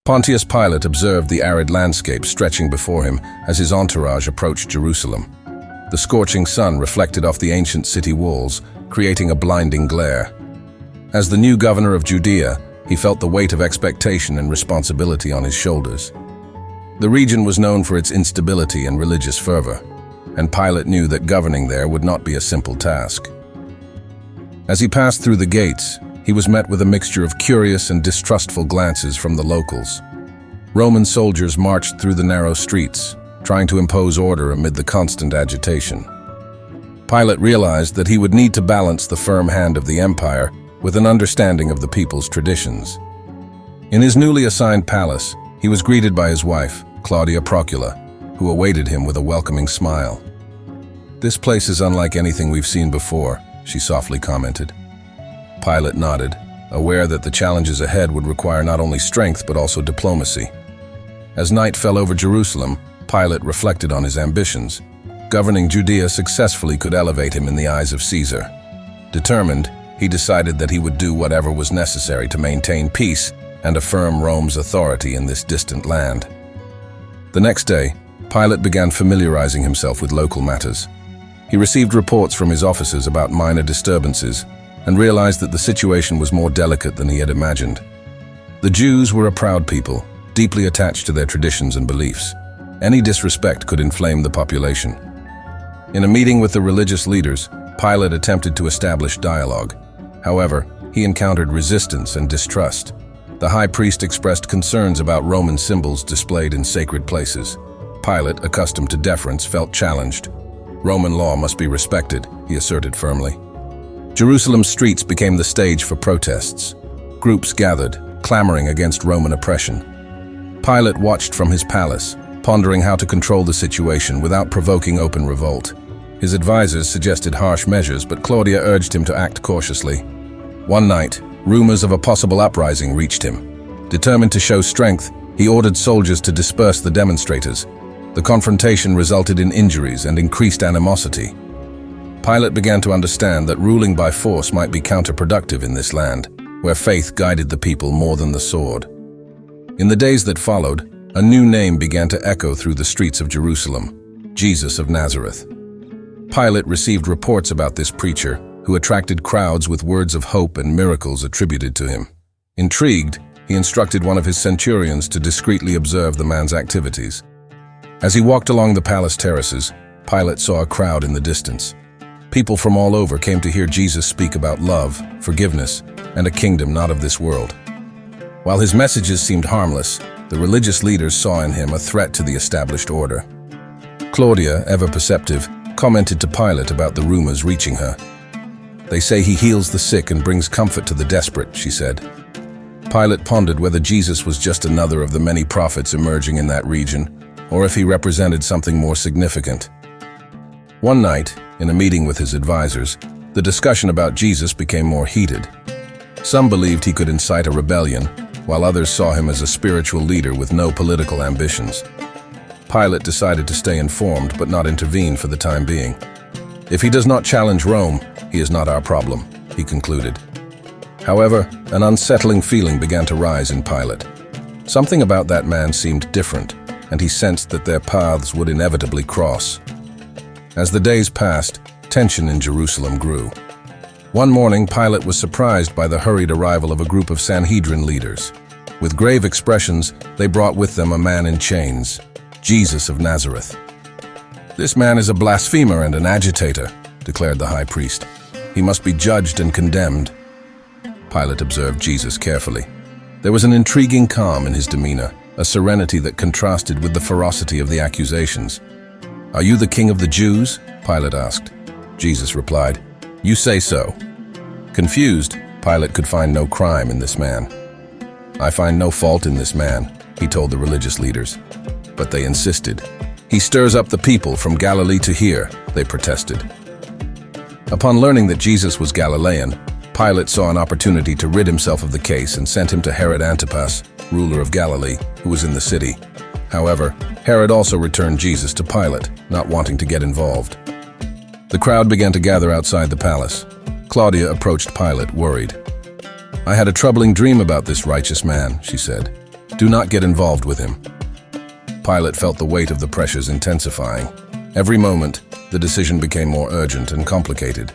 Pontius Pilate observed the arid landscape stretching before him as his entourage approached Jerusalem. The scorching sun reflected off the ancient city walls, creating a blinding glare. As the new governor of Judea, he felt the weight of expectation and responsibility on his shoulders. The region was known for its instability and religious fervor, and Pilate knew that governing there would not be a simple task. As he passed through the gates, he was met with a mixture of curious and distrustful glances from the locals. Roman soldiers marched through the narrow streets, trying to impose order amid the constant agitation. Pilate realized that he would need to balance the firm hand of the empire with an understanding of the people's traditions. In his newly assigned palace, he was greeted by his wife, Claudia Procula, who awaited him with a welcoming smile. "This place is unlike anything we've seen before," she softly commented. Pilate nodded, aware that the challenges ahead would require not only strength but also diplomacy. As night fell over Jerusalem, Pilate reflected on his ambitions. Governing Judea successfully could elevate him in the eyes of Caesar. Determined, he decided that he would do whatever was necessary to maintain peace and affirm Rome's authority in this distant land. The next day, Pilate began familiarizing himself with local matters. He received reports from his officers about minor disturbances and realized that the situation was more delicate than he had imagined. The Jews were a proud people, deeply attached to their traditions and beliefs. Any disrespect could inflame the population. In a meeting with the religious leaders, Pilate attempted to establish dialogue. However, he encountered resistance and distrust. The high priest expressed concerns about Roman symbols displayed in sacred places. Pilate, accustomed to deference, felt challenged. Roman law must be respected, he asserted firmly. Jerusalem's streets became the stage for protests. Groups gathered, clamoring against Roman oppression. Pilate watched from his palace, pondering how to control the situation without provoking open revolt. His advisors suggested harsh measures, but Claudia urged him to act cautiously. One night, rumors of a possible uprising reached him. Determined to show strength, he ordered soldiers to disperse the demonstrators. The confrontation resulted in injuries and increased animosity. Pilate began to understand that ruling by force might be counterproductive in this land, where faith guided the people more than the sword. In the days that followed, a new name began to echo through the streets of Jerusalem: Jesus of Nazareth. Pilate received reports about this preacher, who attracted crowds with words of hope and miracles attributed to him. Intrigued, he instructed one of his centurions to discreetly observe the man's activities. As he walked along the palace terraces, Pilate saw a crowd in the distance. People from all over came to hear Jesus speak about love, forgiveness, and a kingdom not of this world. While his messages seemed harmless, the religious leaders saw in him a threat to the established order. Claudia, ever perceptive, commented to Pilate about the rumors reaching her. "They say he heals the sick and brings comfort to the desperate," she said. Pilate pondered whether Jesus was just another of the many prophets emerging in that region, or if he represented something more significant. One night, in a meeting with his advisors, the discussion about Jesus became more heated. Some believed he could incite a rebellion, while others saw him as a spiritual leader with no political ambitions. Pilate decided to stay informed but not intervene for the time being. "If he does not challenge Rome, he is not our problem," he concluded. However, an unsettling feeling began to rise in Pilate. Something about that man seemed different, and he sensed that their paths would inevitably cross. As the days passed, tension in Jerusalem grew. One morning, Pilate was surprised by the hurried arrival of a group of Sanhedrin leaders. With grave expressions, they brought with them a man in chains, Jesus of Nazareth. "This man is a blasphemer and an agitator," declared the high priest. "He must be judged and condemned." Pilate observed Jesus carefully. There was an intriguing calm in his demeanor, a serenity that contrasted with the ferocity of the accusations. "Are you the king of the Jews?" Pilate asked. Jesus replied, "You say so." Confused, Pilate could find no crime in this man. "I find no fault in this man," he told the religious leaders. But they insisted. "He stirs up the people from Galilee to here," they protested. Upon learning that Jesus was Galilean, Pilate saw an opportunity to rid himself of the case and sent him to Herod Antipas, ruler of Galilee, who was in the city. However, Herod also returned Jesus to Pilate, not wanting to get involved. The crowd began to gather outside the palace. Claudia approached Pilate, worried. "I had a troubling dream about this righteous man," she said. "Do not get involved with him." Pilate felt the weight of the pressures intensifying. Every moment, the decision became more urgent and complicated.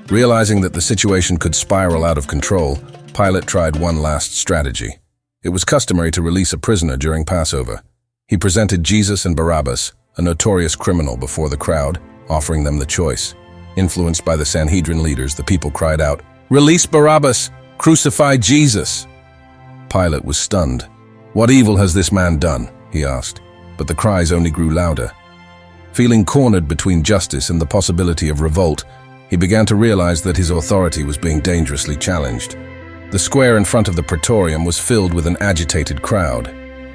Realizing that the situation could spiral out of control, Pilate tried one last strategy. It was customary to release a prisoner during Passover. He presented Jesus and Barabbas, a notorious criminal, before the crowd, offering them the choice. Influenced by the Sanhedrin leaders, the people cried out, "Release Barabbas! Crucify Jesus!" Pilate was stunned. "What evil has this man done?" he asked, but the cries only grew louder. Feeling cornered between justice and the possibility of revolt, he began to realize that his authority was being dangerously challenged. The square in front of the Praetorium was filled with an agitated crowd.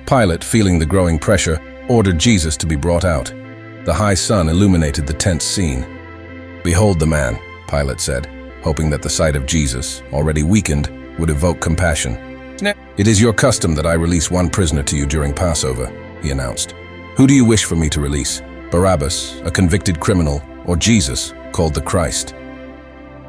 Pilate, feeling the growing pressure, ordered Jesus to be brought out. The high sun illuminated the tense scene. "Behold the man," Pilate said, hoping that the sight of Jesus, already weakened, would evoke compassion. "It is your custom that I release one prisoner to you during Passover," he announced. "Who do you wish for me to release? Barabbas, a convicted criminal, or Jesus, called the Christ?"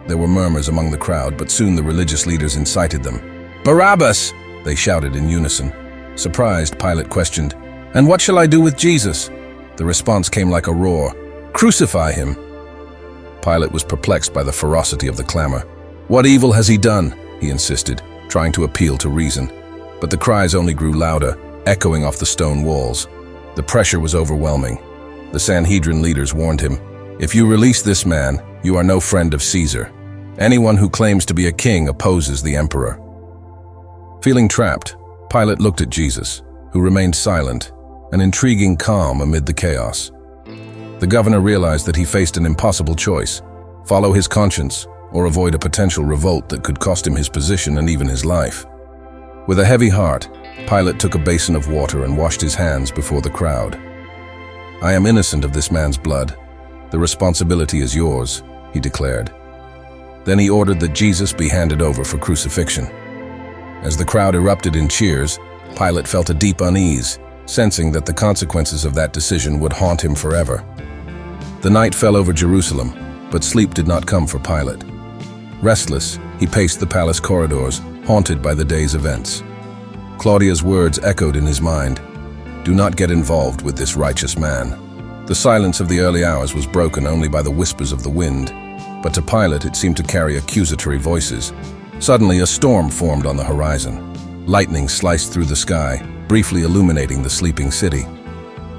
There were murmurs among the crowd, but soon the religious leaders incited them. "Barabbas!" they shouted in unison. Surprised, Pilate questioned, "And what shall I do with Jesus?" The response came like a roar, "Crucify him!" Pilate was perplexed by the ferocity of the clamor. "What evil has he done?" he insisted, trying to appeal to reason. But the cries only grew louder, echoing off the stone walls. The pressure was overwhelming. The Sanhedrin leaders warned him, "If you release this man, you are no friend of Caesar. Anyone who claims to be a king opposes the emperor." Feeling trapped, Pilate looked at Jesus, who remained silent, an intriguing calm amid the chaos. The governor realized that he faced an impossible choice: follow his conscience or avoid a potential revolt that could cost him his position and even his life. With a heavy heart, Pilate took a basin of water and washed his hands before the crowd. "I am innocent of this man's blood. The responsibility is yours," he declared. Then he ordered that Jesus be handed over for crucifixion. As the crowd erupted in cheers, Pilate felt a deep unease, sensing that the consequences of that decision would haunt him forever. The night fell over Jerusalem, but sleep did not come for Pilate. Restless, he paced the palace corridors, haunted by the day's events. Claudia's words echoed in his mind, "Do not get involved with this righteous man." The silence of the early hours was broken only by the whispers of the wind, but to Pilate it seemed to carry accusatory voices. Suddenly, a storm formed on the horizon. Lightning sliced through the sky, briefly illuminating the sleeping city.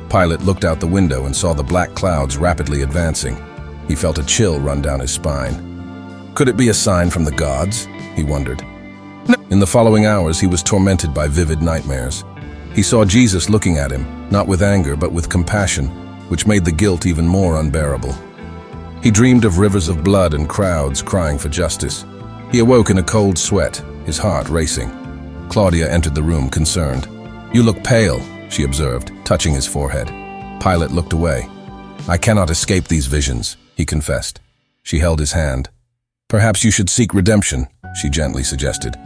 Pilate looked out the window and saw the black clouds rapidly advancing. He felt a chill run down his spine. Could it be a sign from the gods? He wondered. In the following hours, he was tormented by vivid nightmares. He saw Jesus looking at him, not with anger but with compassion, which made the guilt even more unbearable. He dreamed of rivers of blood and crowds crying for justice. He awoke in a cold sweat, his heart racing. Claudia entered the room, concerned. "You look pale," she observed, touching his forehead. Pilate looked away. "I cannot escape these visions," he confessed. She held his hand. "Perhaps you should seek redemption," she gently suggested.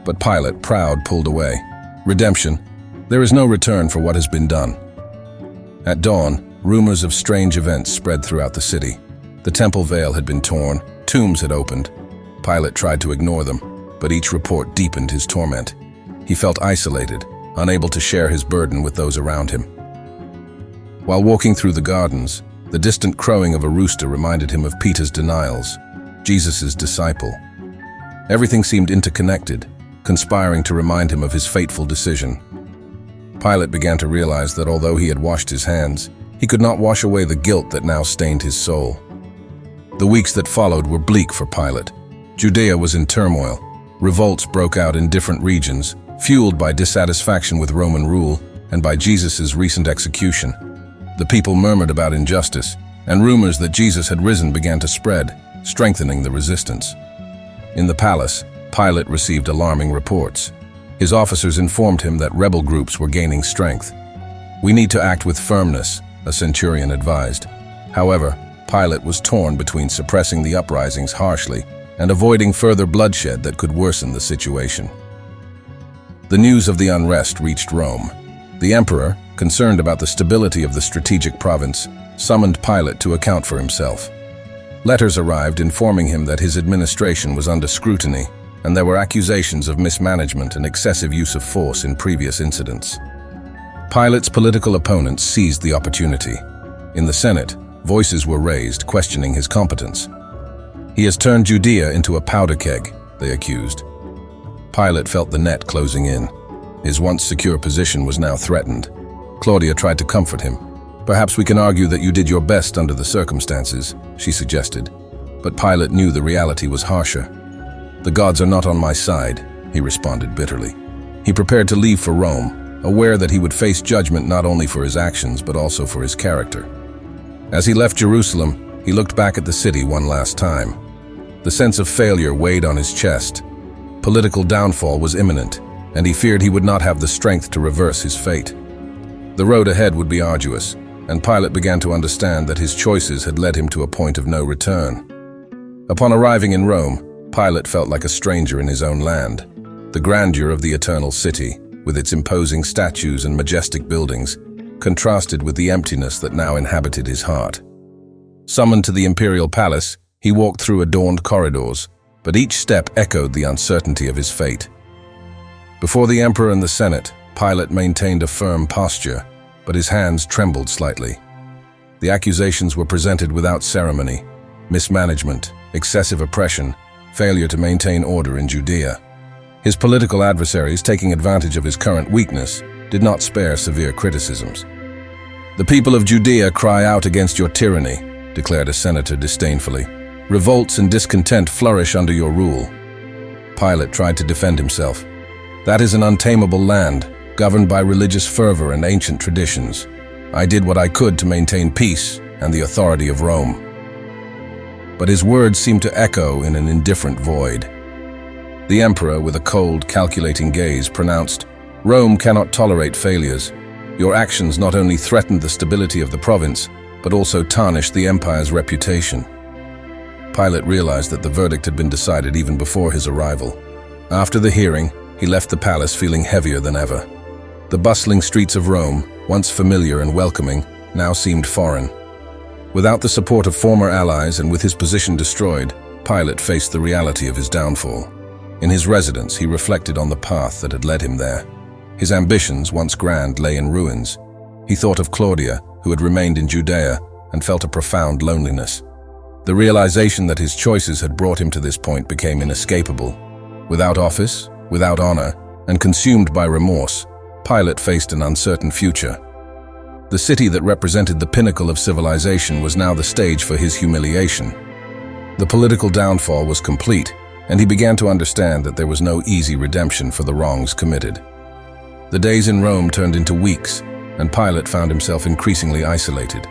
But Pilate, proud, pulled away. "Redemption? There is no return for what has been done." At dawn, rumors of strange events spread throughout the city. The temple veil had been torn, tombs had opened. Pilate tried to ignore them, but each report deepened his torment. He felt isolated, unable to share his burden with those around him. While walking through the gardens, the distant crowing of a rooster reminded him of Peter's denials, Jesus' disciple. Everything seemed interconnected, conspiring to remind him of his fateful decision. Pilate began to realize that although he had washed his hands, he could not wash away the guilt that now stained his soul. The weeks that followed were bleak for Pilate. Judea was in turmoil. Revolts broke out in different regions, fueled by dissatisfaction with Roman rule and by Jesus' recent execution. The people murmured about injustice, and rumors that Jesus had risen began to spread, strengthening the resistance. In the palace, Pilate received alarming reports. His officers informed him that rebel groups were gaining strength. "We need to act with firmness," a centurion advised. However, Pilate was torn between suppressing the uprisings harshly and avoiding further bloodshed that could worsen the situation. The news of the unrest reached Rome. The emperor, concerned about the stability of the strategic province, summoned Pilate to account for himself. Letters arrived informing him that his administration was under scrutiny and there were accusations of mismanagement and excessive use of force in previous incidents. Pilate's political opponents seized the opportunity. In the Senate, voices were raised questioning his competence. "He has turned Judea into a powder keg," they accused. Pilate felt the net closing in. His once secure position was now threatened. Claudia tried to comfort him. "Perhaps we can argue that you did your best under the circumstances," she suggested. But Pilate knew the reality was harsher. "The gods are not on my side," he responded bitterly. He prepared to leave for Rome, aware that he would face judgment not only for his actions but also for his character. As he left Jerusalem, he looked back at the city one last time. The sense of failure weighed on his chest. Political downfall was imminent, and he feared he would not have the strength to reverse his fate. The road ahead would be arduous, and Pilate began to understand that his choices had led him to a point of no return. Upon arriving in Rome, Pilate felt like a stranger in his own land. The grandeur of the Eternal City, with its imposing statues and majestic buildings, contrasted with the emptiness that now inhabited his heart. Summoned to the imperial palace, he walked through adorned corridors, but each step echoed the uncertainty of his fate. Before the emperor and the Senate, Pilate maintained a firm posture, but his hands trembled slightly. The accusations were presented without ceremony: mismanagement, excessive oppression, failure to maintain order in Judea. His political adversaries, taking advantage of his current weakness, did not spare severe criticisms. "The people of Judea cry out against your tyranny," declared a senator disdainfully. "Revolts and discontent flourish under your rule." Pilate tried to defend himself. "That is an untamable land, governed by religious fervor and ancient traditions. I did what I could to maintain peace and the authority of Rome." But his words seemed to echo in an indifferent void. The emperor, with a cold, calculating gaze, pronounced, "Rome cannot tolerate failures. Your actions not only threatened the stability of the province, but also tarnished the empire's reputation." Pilate realized that the verdict had been decided even before his arrival. After the hearing, he left the palace feeling heavier than ever. The bustling streets of Rome, once familiar and welcoming, now seemed foreign. Without the support of former allies and with his position destroyed, Pilate faced the reality of his downfall. In his residence, he reflected on the path that had led him there. His ambitions, once grand, lay in ruins. He thought of Claudia, who had remained in Judea, and felt a profound loneliness. The realization that his choices had brought him to this point became inescapable. Without office, without honor, and consumed by remorse, Pilate faced an uncertain future. The city that represented the pinnacle of civilization was now the stage for his humiliation. The political downfall was complete, and he began to understand that there was no easy redemption for the wrongs committed. The days in Rome turned into weeks, and Pilate found himself increasingly isolated.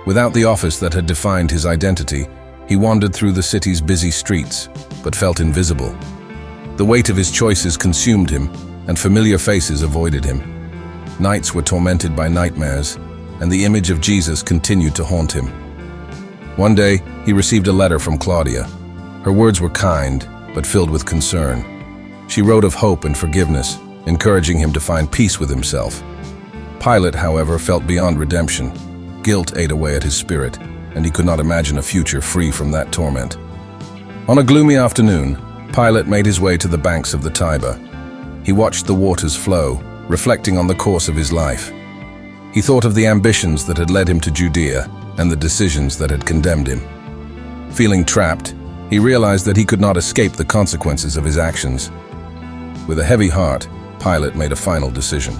Without the office that had defined his identity, he wandered through the city's busy streets, but felt invisible. The weight of his choices consumed him, and familiar faces avoided him. Nights were tormented by nightmares, and the image of Jesus continued to haunt him. One day, he received a letter from Claudia. Her words were kind, but filled with concern. She wrote of hope and forgiveness, encouraging him to find peace with himself. Pilate, however, felt beyond redemption. Guilt ate away at his spirit, and he could not imagine a future free from that torment. On a gloomy afternoon, Pilate made his way to the banks of the Tiber. He watched the waters flow, reflecting on the course of his life. He thought of the ambitions that had led him to Judea and the decisions that had condemned him. Feeling trapped, he realized that he could not escape the consequences of his actions. With a heavy heart, Pilate made a final decision.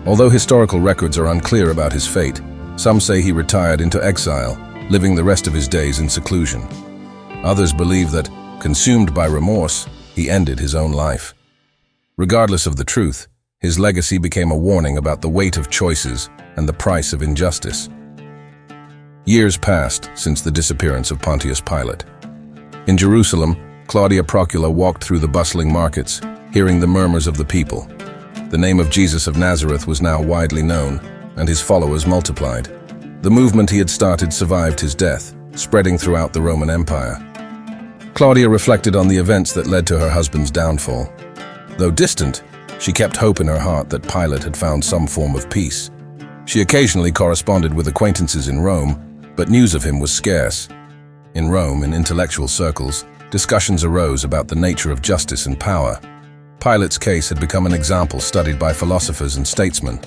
Although historical records are unclear about his fate, some say he retired into exile, living the rest of his days in seclusion. Others believe that, consumed by remorse, he ended his own life. Regardless of the truth, his legacy became a warning about the weight of choices and the price of injustice. Years passed since the disappearance of Pontius Pilate. In Jerusalem, Claudia Procula walked through the bustling markets, hearing the murmurs of the people. The name of Jesus of Nazareth was now widely known, and his followers multiplied. The movement he had started survived his death, spreading throughout the Roman Empire. Claudia reflected on the events that led to her husband's downfall. Though distant, she kept hope in her heart that Pilate had found some form of peace. She occasionally corresponded with acquaintances in Rome, but news of him was scarce. In Rome, in intellectual circles, discussions arose about the nature of justice and power. Pilate's case had become an example studied by philosophers and statesmen.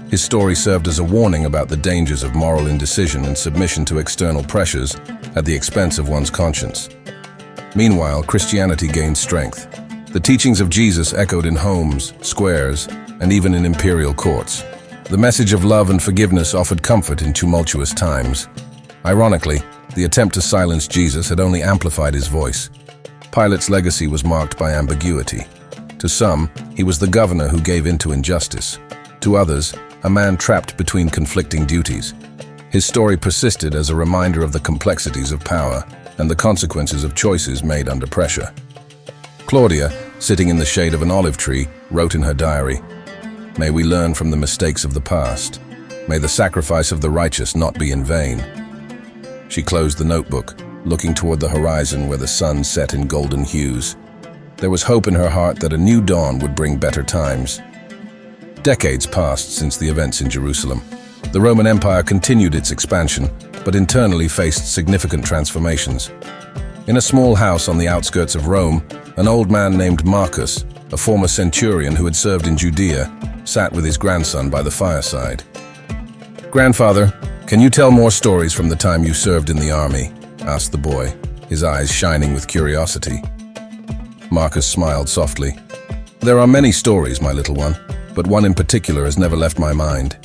His story served as a warning about the dangers of moral indecision and submission to external pressures at the expense of one's conscience. Meanwhile, Christianity gained strength. The teachings of Jesus echoed in homes, squares, and even in imperial courts. The message of love and forgiveness offered comfort in tumultuous times. Ironically, the attempt to silence Jesus had only amplified his voice. Pilate's legacy was marked by ambiguity. To some, he was the governor who gave in to injustice. To others, a man trapped between conflicting duties. His story persisted as a reminder of the complexities of power and the consequences of choices made under pressure. Claudia, sitting in the shade of an olive tree, wrote in her diary, "May we learn from the mistakes of the past. May the sacrifice of the righteous not be in vain." She closed the notebook, looking toward the horizon where the sun set in golden hues. There was hope in her heart that a new dawn would bring better times. Decades passed since the events in Jerusalem. The Roman Empire continued its expansion, but internally faced significant transformations. In a small house on the outskirts of Rome, an old man named Marcus, a former centurion who had served in Judea, sat with his grandson by the fireside. "Grandfather, can you tell more stories from the time you served in the army?" asked the boy, his eyes shining with curiosity. Marcus smiled softly. "There are many stories, my little one, but one in particular has never left my mind."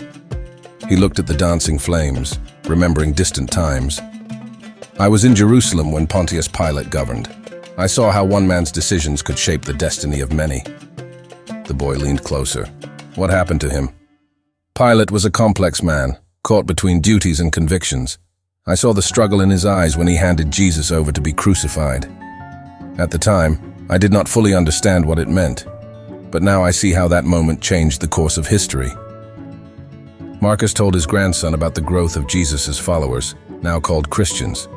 He looked at the dancing flames, remembering distant times. "I was in Jerusalem when Pontius Pilate governed. I saw how one man's decisions could shape the destiny of many." The boy leaned closer. "What happened to him?" "Pilate was a complex man, caught between duties and convictions. I saw the struggle in his eyes when he handed Jesus over to be crucified. At the time, I did not fully understand what it meant, but now I see how that moment changed the course of history." Marcus told his grandson about the growth of Jesus' followers, now called Christians.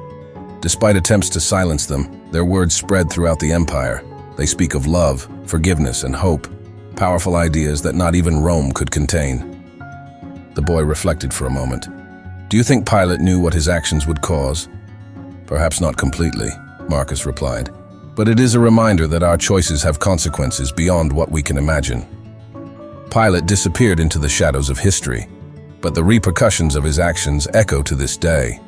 Despite attempts to silence them, their words spread throughout the empire. They speak of love, forgiveness, and hope, powerful ideas that not even Rome could contain. The boy reflected for a moment. "Do you think Pilate knew what his actions would cause?" "Perhaps not completely," Marcus replied. "But it is a reminder that our choices have consequences beyond what we can imagine." Pilate disappeared into the shadows of history, but the repercussions of his actions echo to this day.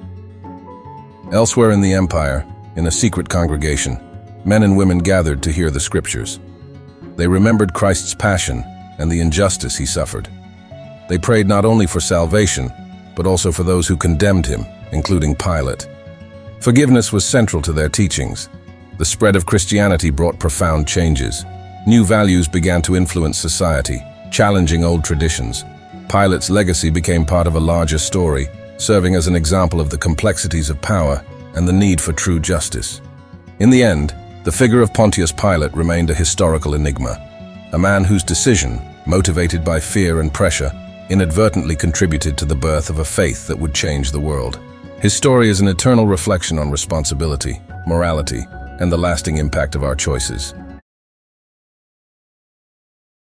Elsewhere in the empire, in a secret congregation, men and women gathered to hear the scriptures. They remembered Christ's passion and the injustice he suffered. They prayed not only for salvation, but also for those who condemned him, including Pilate. Forgiveness was central to their teachings. The spread of Christianity brought profound changes. New values began to influence society, challenging old traditions. Pilate's legacy became part of a larger story, serving as an example of the complexities of power and the need for true justice. In the end, the figure of Pontius Pilate remained a historical enigma, a man whose decision, motivated by fear and pressure, inadvertently contributed to the birth of a faith that would change the world. His story is an eternal reflection on responsibility, morality, and the lasting impact of our choices.